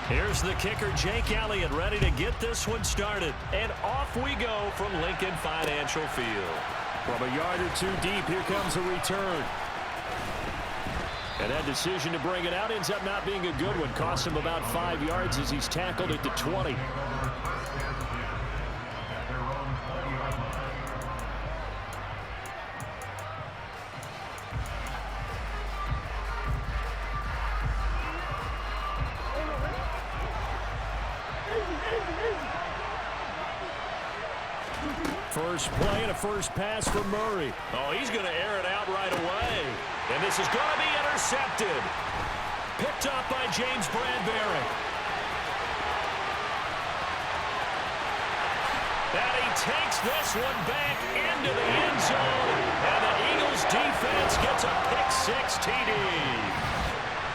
Here's the kicker, Jake Elliott, ready to get this one started. And off we go from Lincoln Financial Field. From a yard or two deep, here comes a return. And that decision to bring it out ends up not being a good one. Costs him about 5 yards as he's tackled at the 20. First play and a first pass for Murray. Oh, he's going to air it out right away. And this is going to be intercepted. Picked up by James Bradbury. And he takes this one back into the end zone. And the Eagles defense gets a pick-6 TD.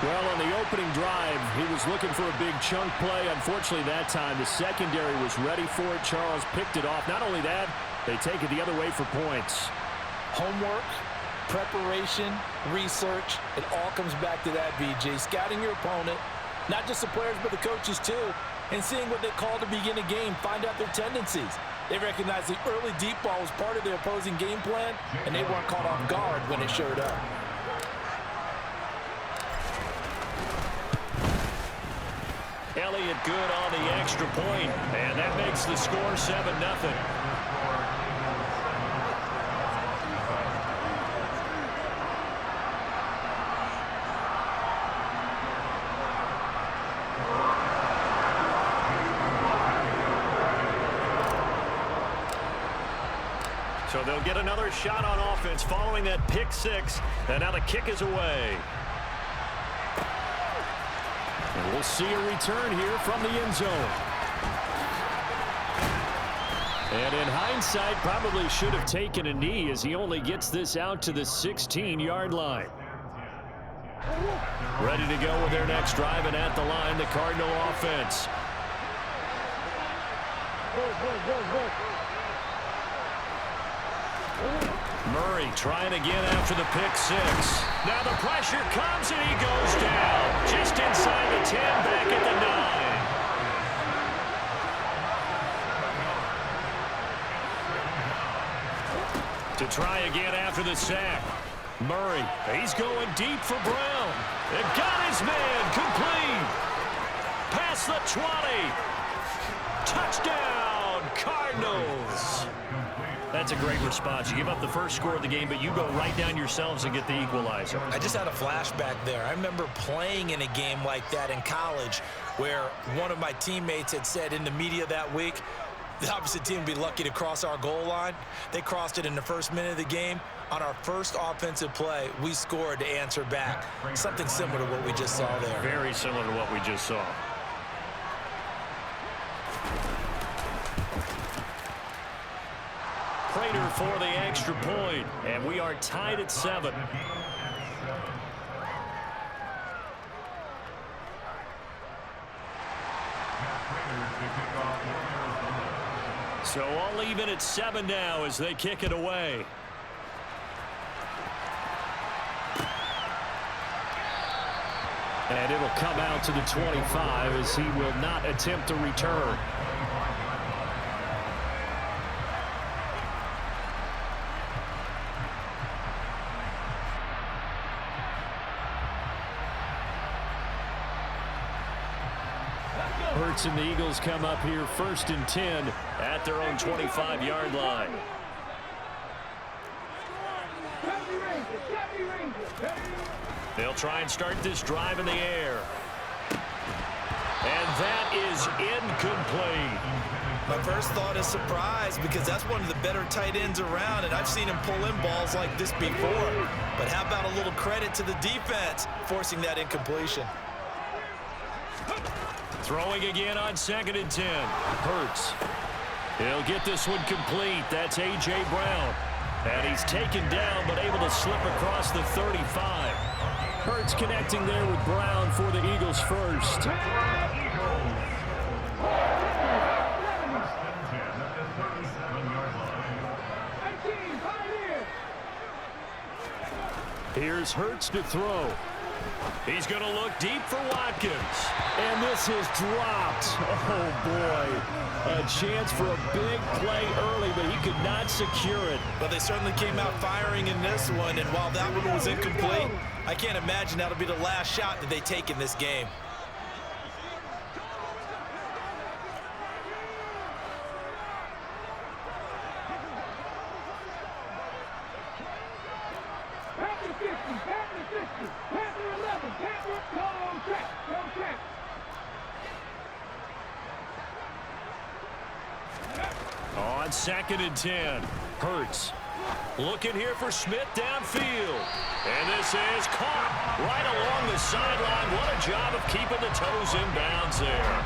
Well, on the opening drive, he was looking for a big chunk play. Unfortunately, that time, the secondary was ready for it. Charles picked it off. Not only that, they take it the other way for points. Homework, preparation, research, it all comes back to that, BJ. Scouting your opponent, not just the players, but the coaches too, and seeing what they call to begin a game, find out their tendencies. They recognized the early deep ball was part of their opposing game plan, and they weren't caught off guard when it showed up. Elliott good on the extra point, and that makes the score 7-0. So they'll get another shot on offense following that pick-6, and now the kick is away. And we'll see a return here from the end zone. And in hindsight, probably should have taken a knee as he only gets this out to the 16-yard line. Ready to go with their next drive, and at the line, the Cardinal offense. Murray trying again after the pick-6. Now the pressure comes and he goes down. Just inside the 10, back at the 9. To try again after the sack. Murray, he's going deep for Brown. And got his man complete. Past the 20. Touchdown, Cardinals. That's a great response. You give up the first score of the game, but you go right down yourselves and get the equalizer. I just had a flashback there. I remember playing in a game like that in college where one of my teammates had said in the media that week, the opposite team would be lucky to cross our goal line. They crossed it in the first minute of the game. On our first offensive play, we scored to answer back. Something similar to what we just saw there. Very similar to what we just saw. Prater for the extra point, and we are tied at 7. So all even at 7 now as they kick it away. And it'll come out to the 25 as he will not attempt to return. Hurts and the Eagles come up here 1st and 10 at their own 25-yard line. They'll try and start this drive in the air. And that is incomplete. My first thought is surprise because that's one of the better tight ends around, and I've seen him pull in balls like this before. But how about a little credit to the defense forcing that incompletion? Throwing again on 2nd and 10. Hurts. He'll get this one complete. That's A.J. Brown. And he's taken down but able to slip across the 35. Hurts connecting there with Brown for the Eagles first. Here's Hurts to throw. He's going to look deep for Watkins. And this is dropped. Oh, boy. A chance for a big play early, but he could not secure it. But they certainly came out firing in this one, and while that one was incomplete, I can't imagine that'll be the last shot that they take in this game. On 2nd and 10, Hurts looking here for Smith downfield. And this is caught right along the sideline. What a job of keeping the toes in bounds there.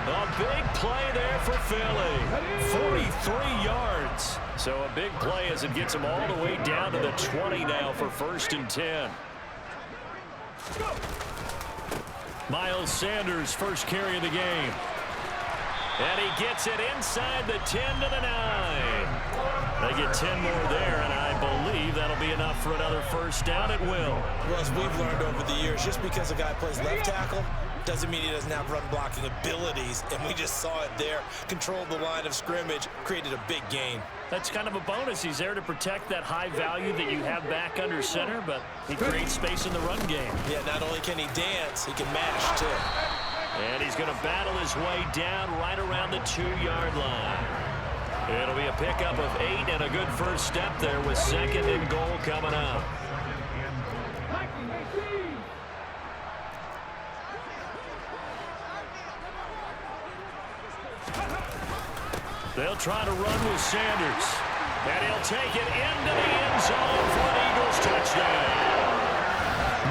A big play there for Philly. 43 yards. So a big play as it gets them all the way down to the 20 now for 1st and 10. Miles Sanders, first carry of the game. And he gets it inside the 10 to the 9. They get 10 more there, and I believe that'll be enough for another first down. It will. Well, as we've learned over the years, just because a guy plays left tackle doesn't mean he doesn't have run blocking abilities, and we just saw it there. Controlled the line of scrimmage, created a big gain. That's kind of a bonus. He's there to protect that high value that you have back under center, but he creates space in the run game. Yeah, not only can he dance, he can mash, too. And he's going to battle his way down right around the 2-yard line. It'll be a pickup of 8 and a good first step there with 2nd and goal coming up. They'll try to run with Sanders. And he'll take it into the end zone for an Eagles touchdown.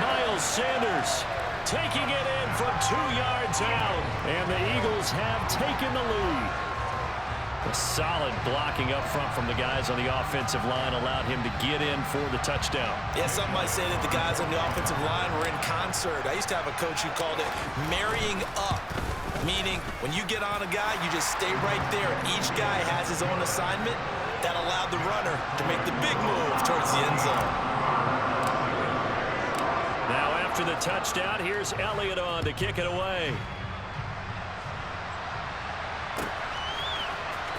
Miles Sanders taking it in from 2 yards out. And the Eagles have taken the lead. A solid blocking up front from the guys on the offensive line allowed him to get in for the touchdown. Yeah, some might say that the guys on the offensive line were in concert. I used to have a coach who called it marrying up, meaning when you get on a guy, you just stay right there. Each guy has his own assignment that allowed the runner to make the big move towards the end zone. Now after the touchdown, here's Elliott on to kick it away.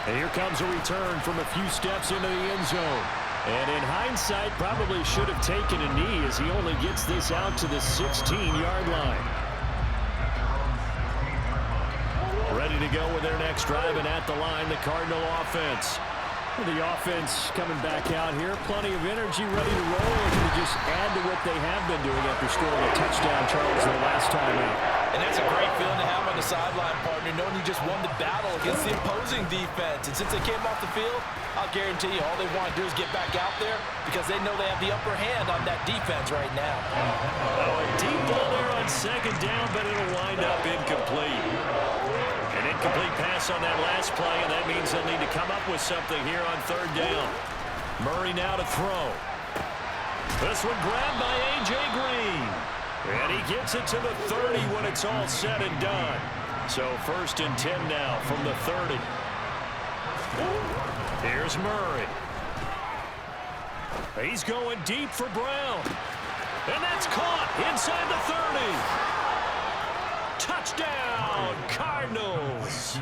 And here comes a return from a few steps into the end zone. And in hindsight, probably should have taken a knee as he only gets this out to the 16-yard line. Ready to go with their next drive, and at the line, the Cardinal offense. The offense coming back out here. Plenty of energy, ready to roll, and to just add to what they have been doing after scoring a touchdown, Charles, the last time out. And that's a great feeling to have on the sideline, partner, knowing you just won the battle against the opposing defense. And since they came off the field, I'll guarantee you all they want to do is get back out there because they know they have the upper hand on that defense right now. Oh, a deep ball there on 2nd down, but it'll wind up incomplete. An incomplete pass on that last play, and that means they'll need to come up with something here on 3rd down. Murray now to throw. This one grabbed by A.J. Green. And he gets it to the 30 when it's all said and done. So 1st and 10 now from the 30. Here's Murray. He's going deep for Brown. And that's caught inside the 30. Touchdown, Cardinals.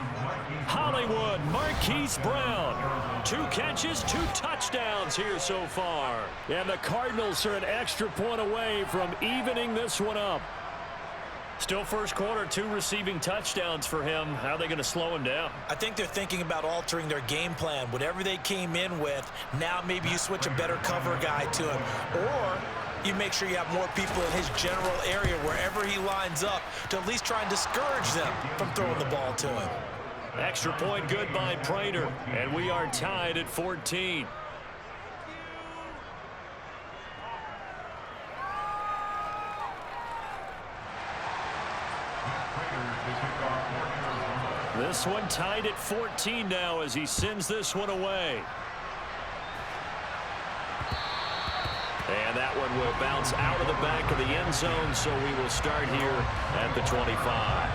Hollywood Marquise Brown. 2 catches, 2 touchdowns here so far. And the Cardinals are an extra point away from evening this one up. Still first quarter, 2 receiving touchdowns for him. How are they going to slow him down? I think they're thinking about altering their game plan. Whatever they came in with, now maybe you switch a better cover guy to him. Or you make sure you have more people in his general area wherever he lines up to at least try and discourage them from throwing the ball to him. Extra point good by Prater, and we are tied at 14. This one tied at 14 now as he sends this one away. And that one will bounce out of the back of the end zone, so we will start here at the 25.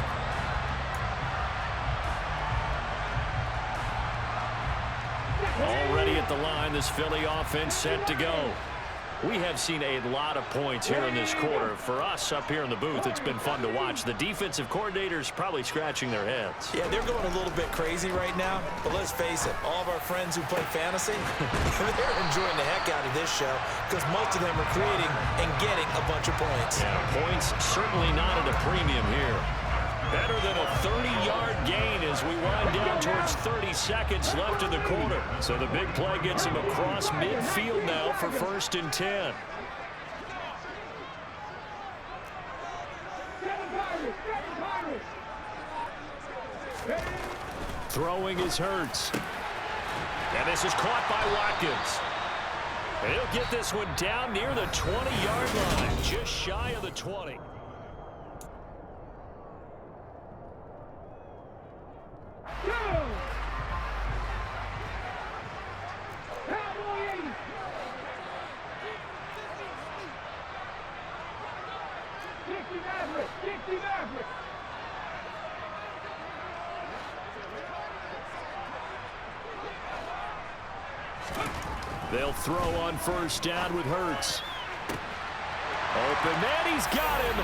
Already at the line, this Philly offense set to go. We have seen a lot of points here in this quarter. For us up here in the booth, it's been fun to watch. The defensive coordinators probably scratching their heads. Yeah, they're going a little bit crazy right now, but let's face it, all of our friends who play fantasy, they're enjoying the heck out of this show because most of them are creating and getting a bunch of points. Yeah, points certainly not at a premium here. Better than a 30-yard gain as we wind down towards 30 seconds left in the quarter. So the big play gets him across midfield now for 1st and 10. Throwing is Hurts. And this is caught by Watkins. And he'll get this one down near the 20-yard line, just shy of the 20. They'll throw on 1st down with Hurts. Open man, he's got him.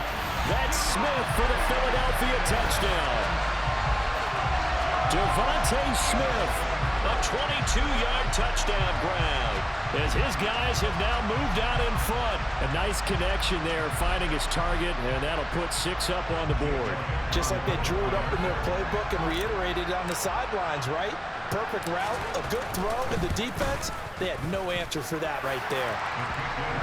That's Smith for the Philadelphia touchdown. Devontae Smith, a 22-yard touchdown grab, as his guys have now moved out in front. A nice connection there, finding his target, and that'll put 6 up on the board. Just like they drew it up in their playbook and reiterated it on the sidelines, right? Perfect route, a good throw to the defense. They had no answer for that right there.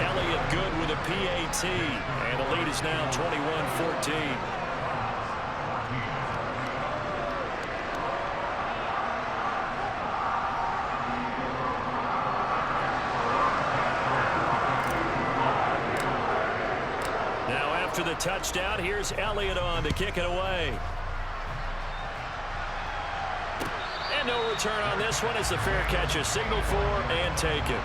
Elliott good with a PAT, and the lead is now 21-14. Now after the touchdown, here's Elliott on to kick it away. No return on this one as the fair catch is signaled for and taken.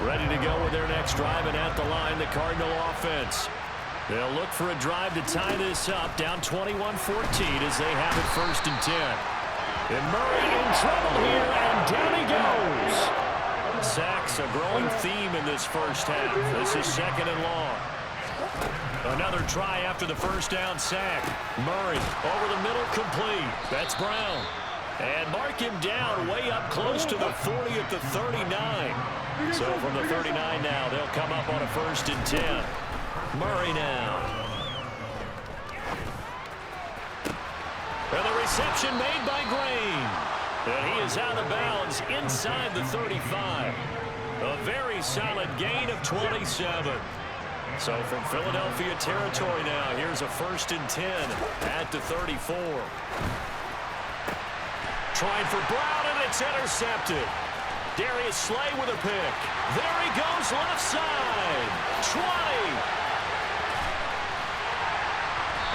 Ready to go with their next drive, and at the line, the Cardinal offense. They'll look for a drive to tie this up, down 21-14 as they have it 1st and 10. And Murray in trouble here, and down he goes. Sacks, a growing theme in this first half. This is 2nd and long. Another try after the 1st down sack. Murray over the middle, complete. That's Brown. And mark him down way up close to the 40 at the 39. So from the 39 now, they'll come up on a 1st and 10. Murray now. And the reception made by Green. And he is out of bounds inside the 35. A very solid gain of 27. So from Philadelphia territory now, here's a 1st and 10 at the 34. Trying for Brown, and it's intercepted. Darius Slay with a pick. There he goes, left side. 20.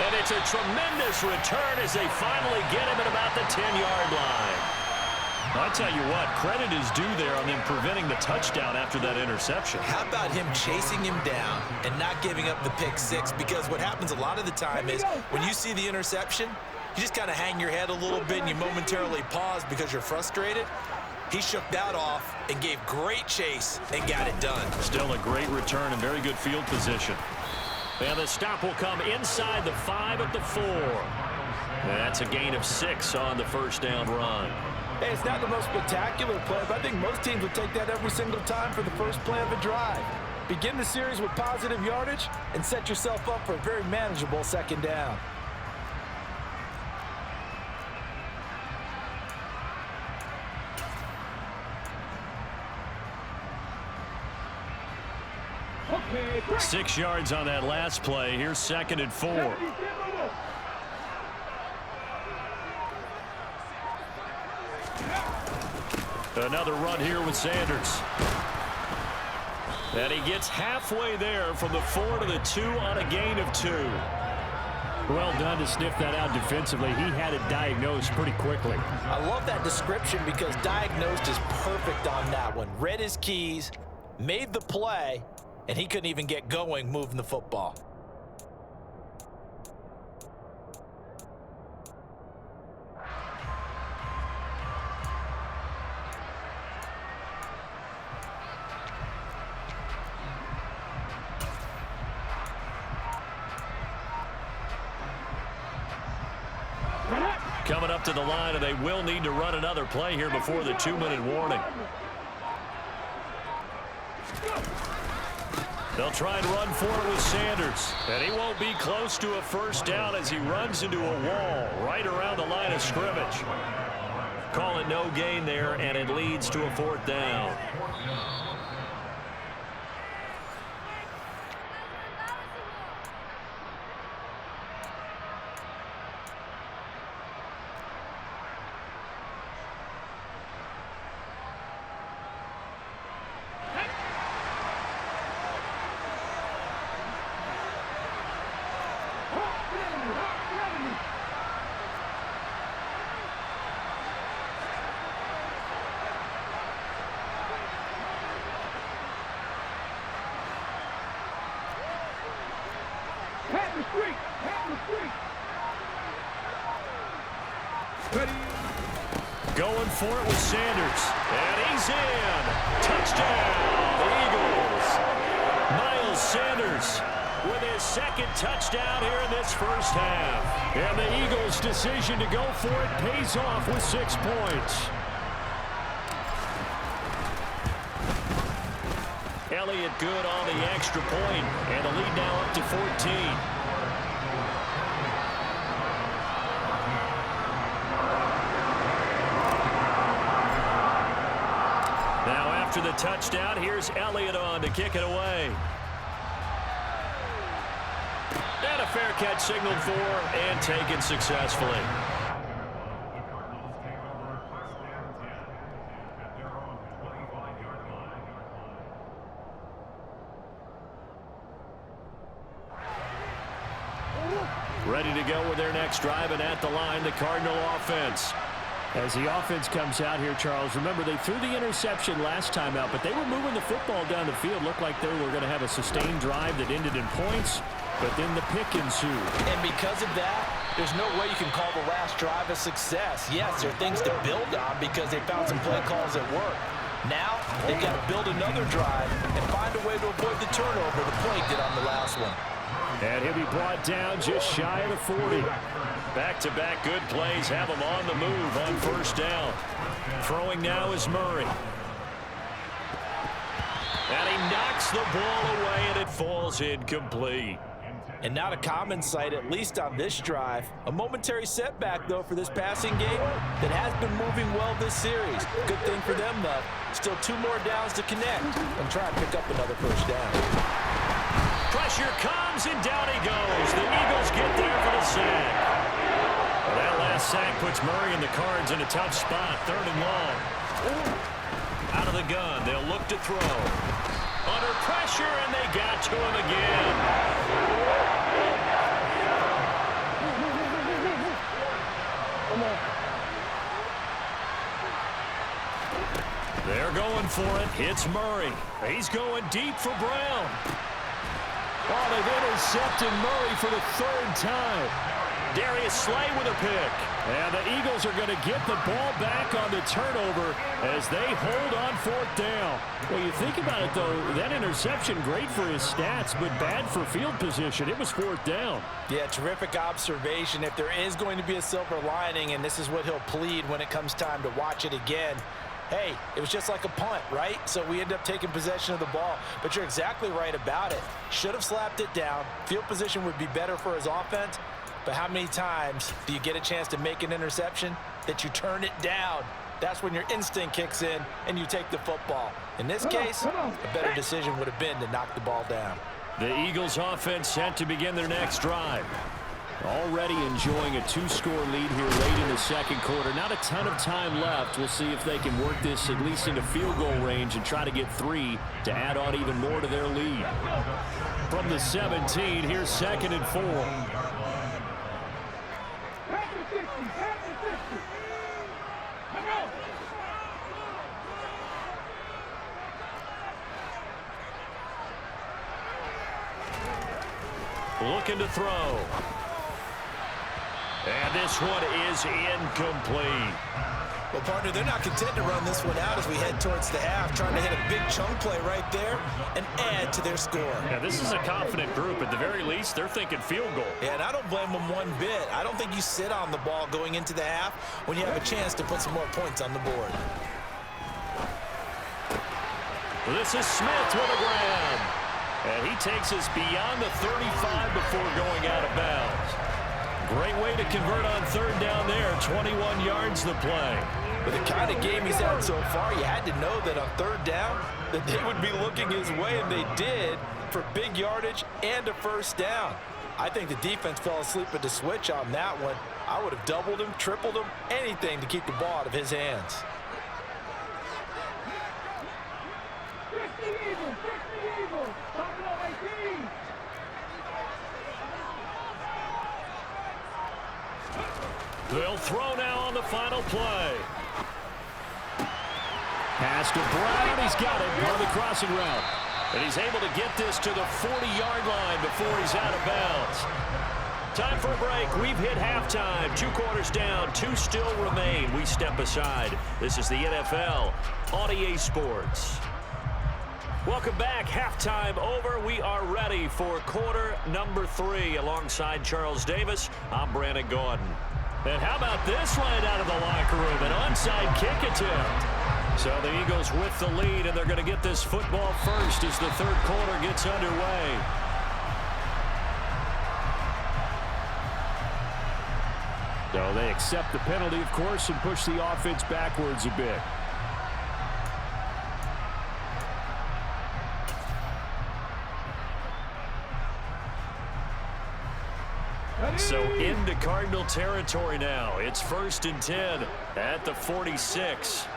And it's a tremendous return as they finally get him at about the 10-yard line. I tell you what, credit is due there on them preventing the touchdown after that interception. How about him chasing him down and not giving up the pick 6? Because what happens a lot of the time is when you see the interception, you just kind of hang your head a little bit and you momentarily pause because you're frustrated. He shook that off and gave great chase and got it done. Still a great return and very good field position. And the stop will come inside the 5 at the 4. And that's a gain of 6 on the 1st down run. Hey, it's not the most spectacular play, but I think most teams would take that every single time for the first play of a drive. Begin the series with positive yardage and set yourself up for a very manageable 2nd down. Okay, 6 yards on that last play. Here's 2nd and 4. Another run here with Sanders. And he gets halfway there from the 4 to the 2 on a gain of 2. Well done to sniff that out defensively. He had it diagnosed pretty quickly. I love that description because diagnosed is perfect on that one. Read his keys, made the play, and he couldn't even get going moving the football. coming up to the line, and they will need to run another play here before the 2-minute warning. They'll try and run for it with Sanders. And he won't be close to a first down as he runs into a wall right around the line of scrimmage. Call it no gain there, and it leads to a 4th down. Going for it with Sanders. And he's in. Touchdown, Eagles. Miles Sanders with his 2nd touchdown here in this first half. And the Eagles' decision to go for it pays off with 6 points. Elliott good on the extra point, and the lead now up to 14. After the touchdown, here's Elliott on to kick it away. And a fair catch signaled for and taken successfully. Ready to go with their next drive, and at the line, the Cardinal offense. As the offense comes out here, Charles, remember they threw the interception last time out, but they were moving the football down the field. Looked like they were going to have a sustained drive that ended in points, but then the pick ensued. And because of that, there's no way you can call the last drive a success. Yes, there are things to build on because they found some play calls that work. Now, they've got to build another drive and find a way to avoid the turnover the play did on the last one. And he'll be brought down just shy of the 40. Back-to-back good plays have him on the move on first down. Throwing now is Murray. And he knocks the ball away, and it falls incomplete. And not a common sight, at least on this drive. A momentary setback, though, for this passing game that has been moving well this series. Good thing for them, though. Still 2 more downs to connect and try and pick up another first down. Pressure comes, and down he goes. The Eagles get there for the sack. Well, that last sack puts Murray and the Cards in a tough spot. 3rd and long. Out of the gun, they'll look to throw. Under pressure, and they got to him again. They're going for it. It's Murray. He's going deep for Brown. Oh, they've intercepted Murray for the 3rd time. Darius Slay with a pick. And the Eagles are going to get the ball back on the turnover as they hold on 4th down. Well, you think about it, though, that interception, great for his stats, but bad for field position. It was 4th down. Yeah, terrific observation. If there is going to be a silver lining, and this is what he'll plead when it comes time to watch it again, hey, it was just like a punt, right? So we end up taking possession of the ball. But you're exactly right about it. Should have slapped it down. Field position would be better for his offense. But how many times do you get a chance to make an interception that you turn it down? That's when your instinct kicks in and you take the football. In this case, a better decision would have been to knock the ball down. The Eagles offense set to begin their next drive. Already enjoying a 2-score lead here late in the 2nd quarter. Not a ton of time left. We'll see if they can work this at least into field goal range and try to get 3 to add on even more to their lead. From the 17, here's 2nd and 4. Looking to throw. And this one is incomplete. Well, partner, they're not content to run this one out as we head towards the half, trying to hit a big chunk play right there and add to their score. Yeah, this is a confident group. At the very least, they're thinking field goal. Yeah, and I don't blame them one bit. I don't think you sit on the ball going into the half when you have a chance to put some more points on the board. This is Smith with a grab. And he takes us beyond the 35 before going out of bounds. Great way to convert on third down there. 21 yards the play. With the kind of game he's had so far, you had to know that on third down that they would be looking his way, and they did, for big yardage and a first down. I think the defense fell asleep at the switch on that one. I would have doubled him, tripled him, anything to keep the ball out of his hands. They'll throw now on the final play. Pass to Brown. He's got it on the crossing route. And he's able to get this to the 40-yard line before he's out of bounds. Time for a break. We've hit halftime. 2 quarters down. 2 still remain. We step aside. This is the NFL on EA Sports. Welcome back. Halftime over. We are ready for quarter number 3. Alongside Charles Davis, I'm Brandon Gordon. And how about this right out of the locker room? An onside kick attempt. So the Eagles with the lead, and they're going to get this football first as the third quarter gets underway. So they accept the penalty, of course, and push the offense backwards a bit. So into Cardinal territory now. It's 1st and 10 at the 46.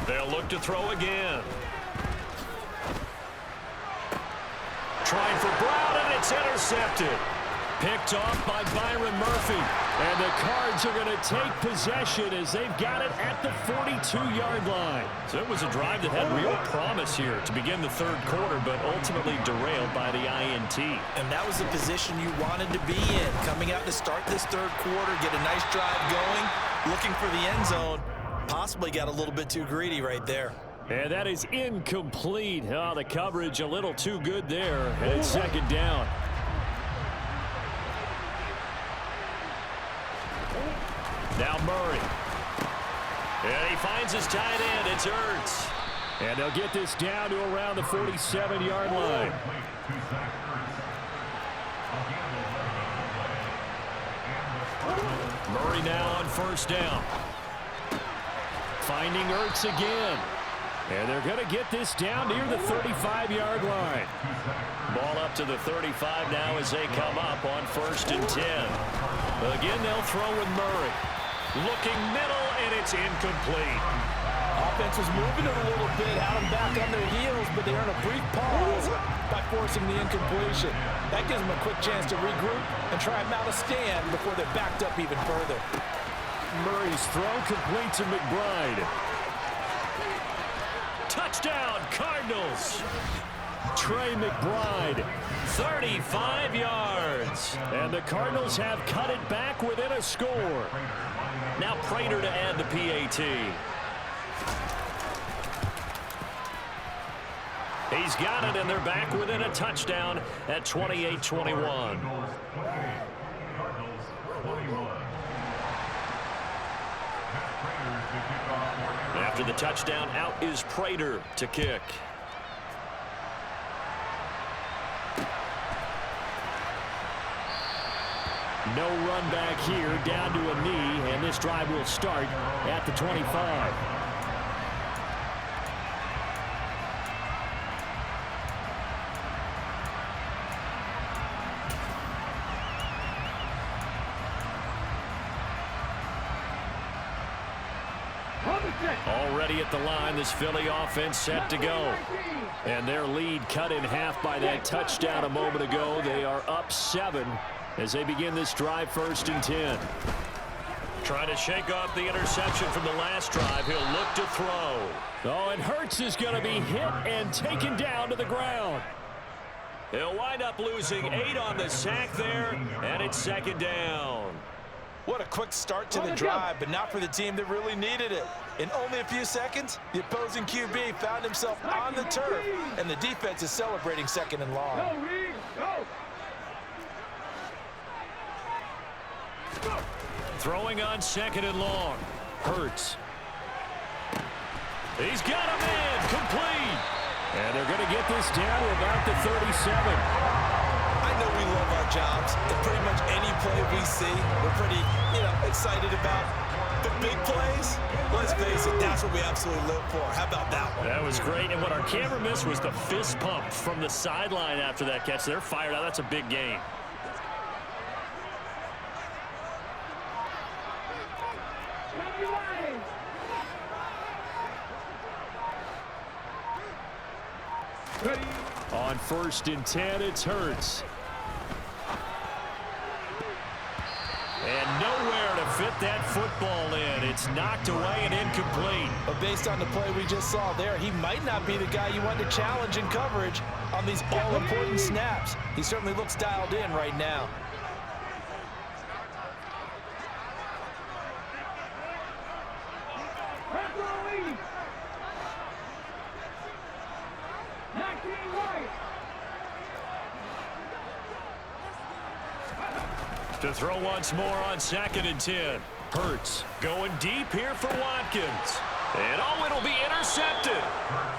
They'll look to throw again. Trying for Brown, and it's intercepted. Picked off by Byron Murphy. And the Cards are going to take possession as they've got it at the 42-yard line. So it was a drive that had real promise here to begin the third quarter, but ultimately derailed by the INT. And that was the position you wanted to be in. Coming out to start this third quarter, get a nice drive going, looking for the end zone. Possibly got a little bit too greedy right there. And that is incomplete. Oh, the coverage a little too good there. And it's 2nd down. Now Murray. And he finds his tight end. It's Ertz. And they'll get this down to around the 47-yard line. Murray now on 1st down. Finding Ertz again. And they're going to get this down near the 35-yard line. Ball up to the 35 now as they come up on 1st and 10. Again, they'll throw with Murray. Looking middle, and it's incomplete. Offense was moving it a little bit, had them back on their heels, but they earned a brief pause by forcing the incompletion. That gives them a quick chance to regroup and try and mount a stand before they're backed up even further. Murray's throw complete to McBride. Touchdown, Cardinals. Trey McBride, 35 yards. And the Cardinals have cut it back within a score. Now Prater to add the PAT. He's got it, and they're back within a touchdown at 28-21. After the touchdown, out is Prater to kick. No run back here, down to a knee, and this drive will start at the 25. Already at the line, this Philly offense set to go. And their lead cut in half by that touchdown a moment ago. They are up 7 as they begin this drive 1st and 10. Trying to shake off the interception from the last drive. He'll look to throw. Oh, and Hurts is going to be hit and taken down to the ground. He'll wind up losing 8 on the sack there, and it's 2nd down. What a quick start to the drive, but not for the team that really needed it. In only a few seconds, the opposing QB found himself on the turf, and the defense is celebrating 2nd and long. Throwing on 2nd and long. Hurts. He's got a man complete. And they're going to get this down to about the 37. I know we love our jobs, and pretty much any play we see, we're pretty, excited about. The big plays, let's face it, that's what we absolutely live for. How about that one? That was great, and what our camera missed was the fist pump from the sideline after that catch. They're fired out. That's a big game. On 1st and 10, it's Hurts. And nowhere to fit that football in. It's knocked away and incomplete. But based on the play we just saw there, he might not be the guy you want to challenge in coverage on these all-important snaps. He certainly looks dialed in right now. To throw once more on 2nd and 10. Hurts going deep here for Watkins. And it'll be intercepted.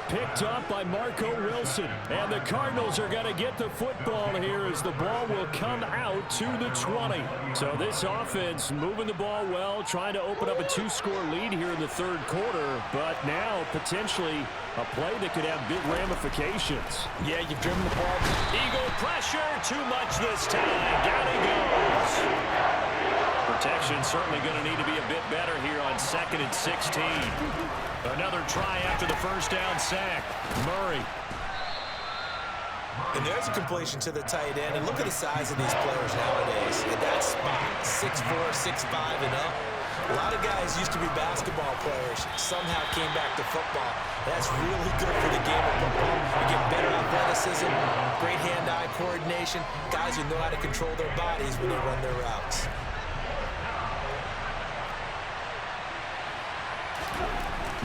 Picked up by Marco Wilson. And the Cardinals are going to get the football here as the ball will come out to the 20. So this offense moving the ball well, trying to open up a 2-score lead here in the 3rd quarter. But now potentially a play that could have big ramifications. Yeah, you've driven the ball. Eagle pressure, too much this time. Down he goes. Protection certainly going to need to be a bit better here on 2nd and 16. Another try after the first down sack. Murray. And there's a completion to the tight end. And look at the size of these players nowadays. At that spot, 6'4", 6'5", and up. A lot of guys used to be basketball players, somehow came back to football. That's really good for the game of football. You get better athleticism, great hand-eye coordination, guys who know how to control their bodies when they run their routes.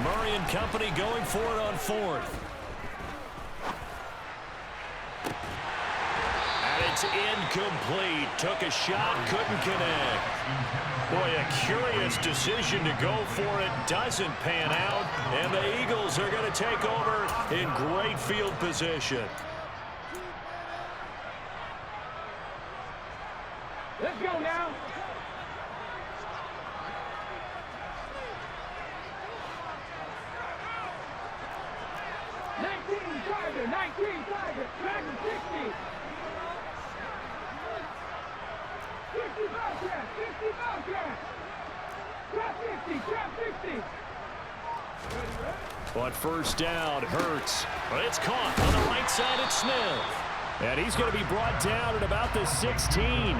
Murray and company going for it on 4th. And it's incomplete. Took a shot, couldn't connect. Boy, a curious decision to go for it. Doesn't pan out. And the Eagles are going to take over in great field position. Let's go now. On 1st down, Hurts. Well, it's caught on the right side at Smith. And he's going to be brought down at about the 16.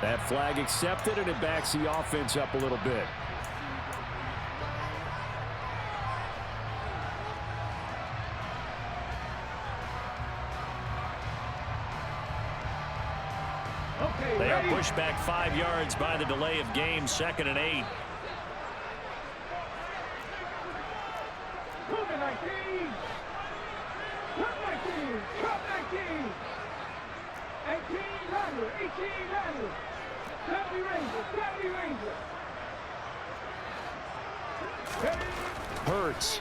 That flag accepted, and it backs the offense up a little bit. They are pushed back 5 yards by the delay of game, 2nd and 8. Hurts.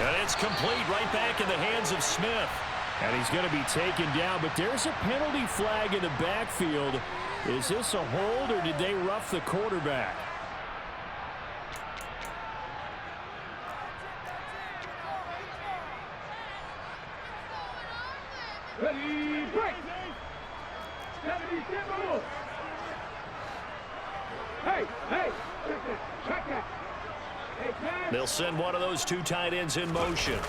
And it's complete right back in the hands of Smith. And he's going to be taken down, but there's a penalty flag in the backfield. Is this a hold, or did they rough the quarterback? Ready, break. 77 rules. Hey, check that. Hey, time. They'll send one of those two tight ends in motion.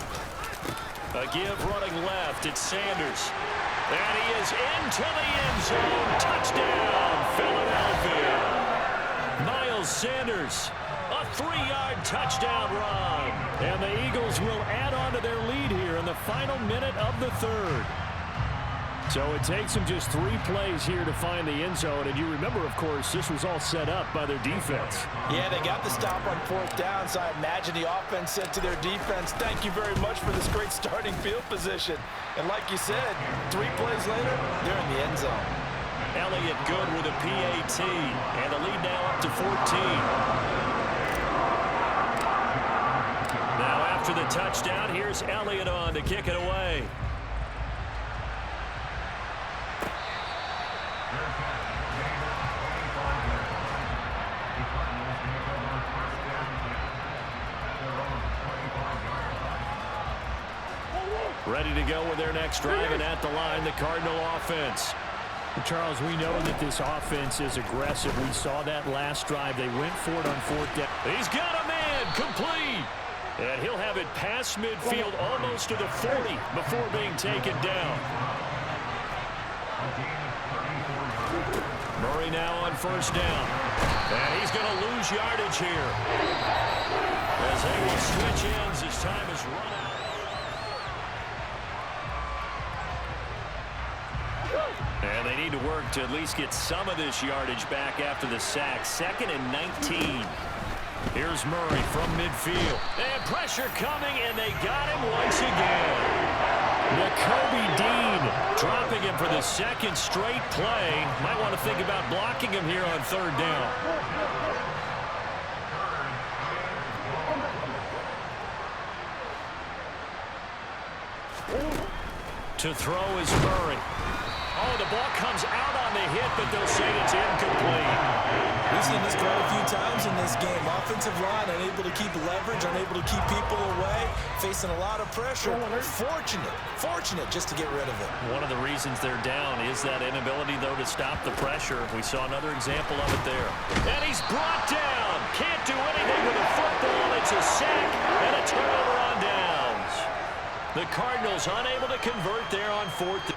A give running left. It's Sanders. And he is into the end zone. Touchdown, Philadelphia. Miles Sanders, a 3-yard touchdown run. And the Eagles will add on to their lead here in the final minute of the third. So it takes them just 3 plays here to find the end zone. And you remember, of course, this was all set up by their defense. Yeah, they got the stop on 4th down, so I imagine the offense said to their defense, thank you very much for this great starting field position. And like you said, 3 plays later, they're in the end zone. Elliott good with a PAT. And the lead now up to 14. Now after the touchdown, here's Elliott on to kick it away. Ready to go with their next drive, and at the line, the Cardinal offense. Charles, we know that this offense is aggressive. We saw that last drive. They went for it on 4th down. He's got a man, complete. And he'll have it past midfield, almost to the 40 before being taken down. Murray now on 1st down. And he's going to lose yardage here. As they will switch ends as time is run out. And they need to work to at least get some of this yardage back after the sack. 2nd and 19. Here's Murray from midfield. And pressure coming, and they got him once again. Nakobe Dean dropping him for the 2nd straight play. Might want to think about blocking him here on 3rd down. To throw is Murray. Oh, the ball comes out on the hit, but they'll say it's incomplete. We've seen this quite a few times in this game. Offensive line unable to keep leverage, unable to keep people away, facing a lot of pressure. Fortunate just to get rid of it. One of the reasons they're down is that inability, though, to stop the pressure. We saw another example of it there. And he's brought down. Can't do anything with a football. It's a sack and a turnover on downs. The Cardinals unable to convert there on 4th.